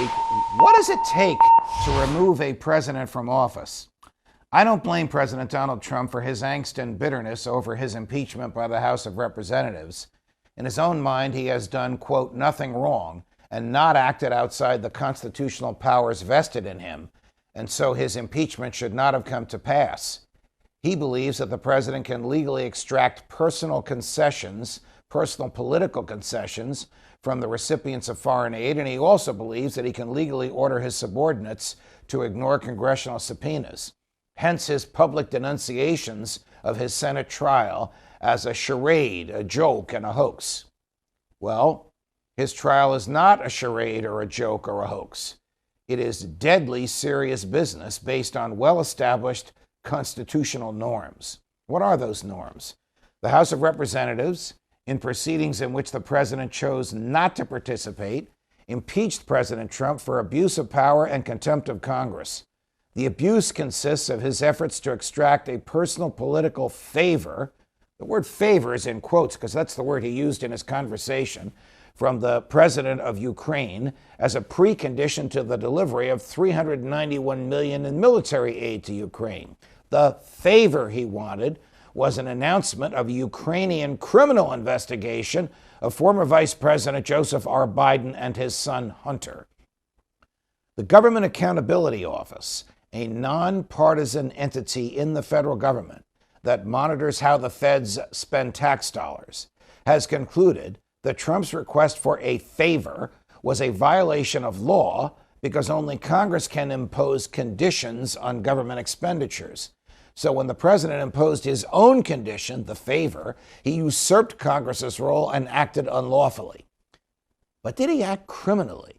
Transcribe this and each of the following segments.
week, what does it take to remove a president from office? I don't blame President Donald Trump for his angst and bitterness over his impeachment by the House of Representatives. In his own mind, he has done, quote, nothing wrong and not acted outside the constitutional powers vested in him, and so his impeachment should not have come to pass. He believes that the president can legally extract personal political concessions from the recipients of foreign aid, and he also believes that he can legally order his subordinates to ignore congressional subpoenas. Hence his public denunciations of his Senate trial as a charade, a joke, and a hoax. Well, his trial is not a charade or a joke or a hoax. It is deadly serious business based on well-established constitutional norms. What are those norms? The House of Representatives, in proceedings in which the president chose not to participate, impeached President Trump for abuse of power and contempt of Congress. The abuse consists of his efforts to extract a personal political favor. The word favor is in quotes because that's the word he used in his conversation, from the president of Ukraine as a precondition to the delivery of $391 million in military aid to Ukraine. The favor he wanted was an announcement of a Ukrainian criminal investigation of former Vice President Joseph R. Biden and his son Hunter. The Government Accountability Office, a nonpartisan entity in the federal government that monitors how the feds spend tax dollars, has concluded that Trump's request for a favor was a violation of law because only Congress can impose conditions on government expenditures. So when the president imposed his own condition, the favor, he usurped Congress's role and acted unlawfully. But did he act criminally?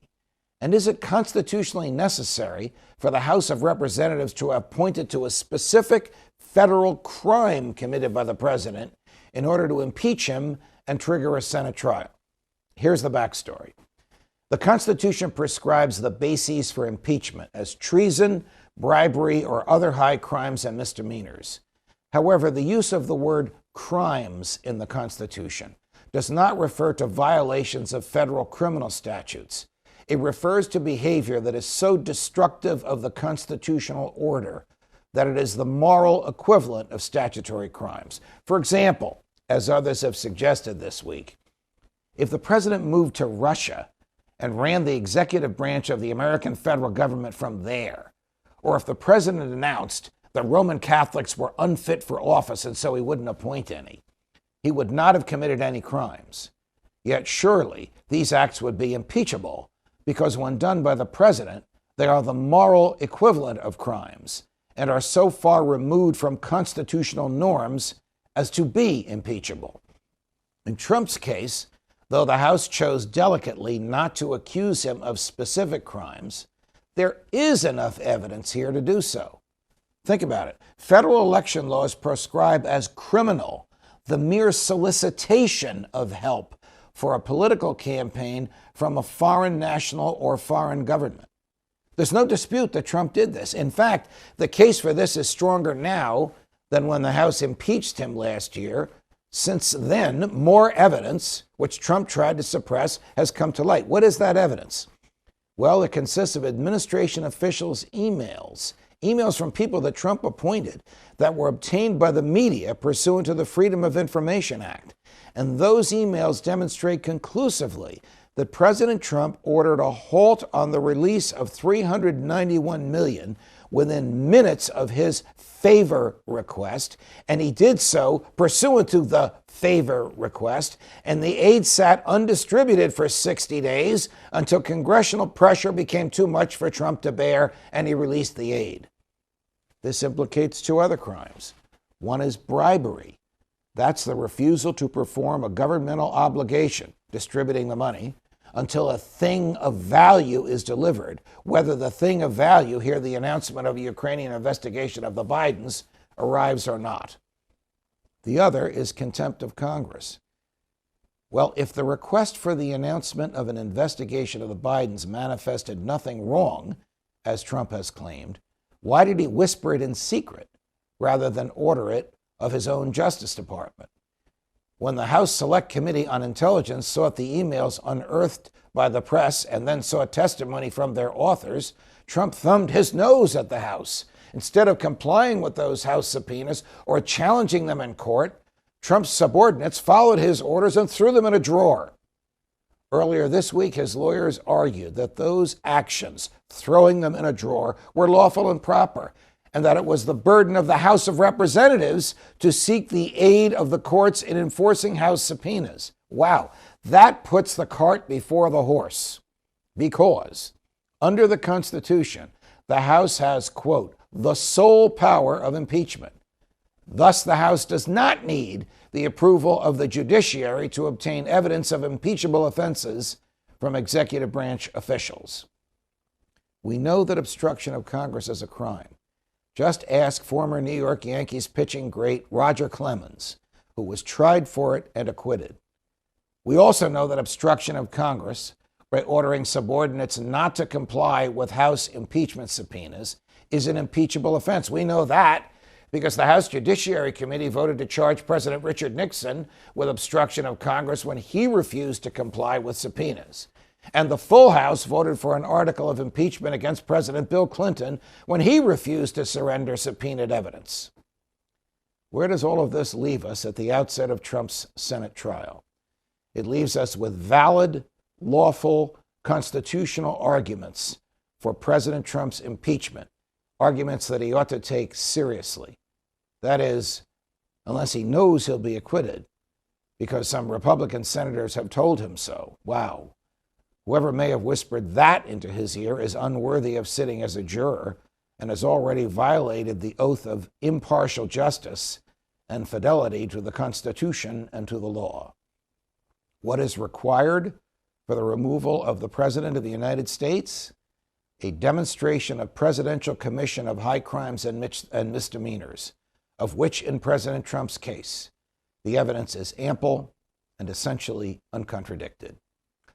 And is it constitutionally necessary for the House of Representatives to have pointed to a specific federal crime committed by the president in order to impeach him and trigger a Senate trial? Here's the backstory. The Constitution prescribes the bases for impeachment as treason, bribery, or other high crimes and misdemeanors. However, the use of the word crimes in the Constitution does not refer to violations of federal criminal statutes. It refers to behavior that is so destructive of the constitutional order that it is the moral equivalent of statutory crimes. For example, as others have suggested this week, if the president moved to Russia and ran the executive branch of the American federal government from there, or if the president announced that Roman Catholics were unfit for office and so he wouldn't appoint any, he would not have committed any crimes. Yet surely these acts would be impeachable because when done by the president, they are the moral equivalent of crimes and are so far removed from constitutional norms as to be impeachable. In Trump's case, though the House chose delicately not to accuse him of specific crimes, there is enough evidence here to do so. Think about it. Federal election laws prescribe as criminal the mere solicitation of help for a political campaign from a foreign national or foreign government. There's no dispute that Trump did this. In fact, the case for this is stronger now than when the House impeached him last year. Since then, more evidence, which Trump tried to suppress, has come to light. What is that evidence? Well, it consists of administration officials' emails from people that Trump appointed that were obtained by the media pursuant to the Freedom of Information Act. And those emails demonstrate conclusively that President Trump ordered a halt on the release of $391 million within minutes of his favor request, and he did so pursuant to the favor request, and the aid sat undistributed for 60 days until congressional pressure became too much for Trump to bear, and he released the aid. This implicates two other crimes. One is bribery. That's the refusal to perform a governmental obligation, distributing the money, until a thing of value is delivered, whether the thing of value, here the announcement of a Ukrainian investigation of the Bidens, arrives or not. The other is contempt of Congress. Well, if the request for the announcement of an investigation of the Bidens manifested nothing wrong, as Trump has claimed, why did he whisper it in secret rather than order it of his own Justice Department? When the House Select Committee on Intelligence sought the emails unearthed by the press and then sought testimony from their authors, Trump thumbed his nose at the House. Instead of complying with those House subpoenas or challenging them in court, Trump's subordinates followed his orders and threw them in a drawer. Earlier this week, his lawyers argued that those actions, throwing them in a drawer, were lawful and proper, and that it was the burden of the House of Representatives to seek the aid of the courts in enforcing House subpoenas. Wow, that puts the cart before the horse. Because under the Constitution, the House has, quote, the sole power of impeachment. Thus, the House does not need the approval of the judiciary to obtain evidence of impeachable offenses from executive branch officials. We know that obstruction of Congress is a crime. Just ask former New York Yankees pitching great Roger Clemens, who was tried for it and acquitted. We also know that obstruction of Congress, by ordering subordinates not to comply with House impeachment subpoenas, is an impeachable offense. We know that because the House Judiciary Committee voted to charge President Richard Nixon with obstruction of Congress when he refused to comply with subpoenas. And the full House voted for an article of impeachment against President Bill Clinton when he refused to surrender subpoenaed evidence. Where does all of this leave us at the outset of Trump's Senate trial? It leaves us with valid, lawful, constitutional arguments for President Trump's impeachment, arguments that he ought to take seriously. That is, unless he knows he'll be acquitted, because some Republican senators have told him so. Wow. Whoever may have whispered that into his ear is unworthy of sitting as a juror and has already violated the oath of impartial justice and fidelity to the Constitution and to the law. What is required for the removal of the President of the United States? A demonstration of Presidential Commission of High Crimes and Misdemeanors, of which in President Trump's case, the evidence is ample and essentially uncontradicted.